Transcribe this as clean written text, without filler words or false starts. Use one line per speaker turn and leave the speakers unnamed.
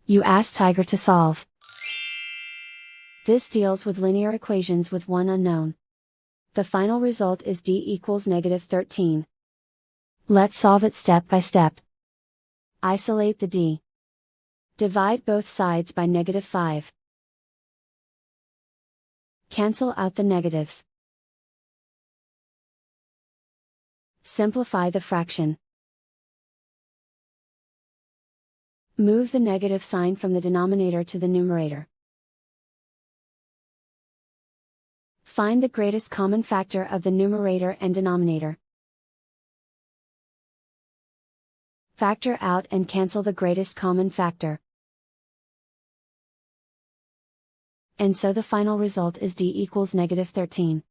You ask Tiger to solve. This deals with linear equations with one unknown. The final result is d equals -13. Let's solve it step by step. Isolate the d. Divide both sides by -5. Cancel out the negatives. Simplify the fraction. Move the negative sign from the denominator to the numerator. Find the greatest common factor of the numerator and denominator. Factor out and cancel the greatest common factor. And so the final result is d equals -13.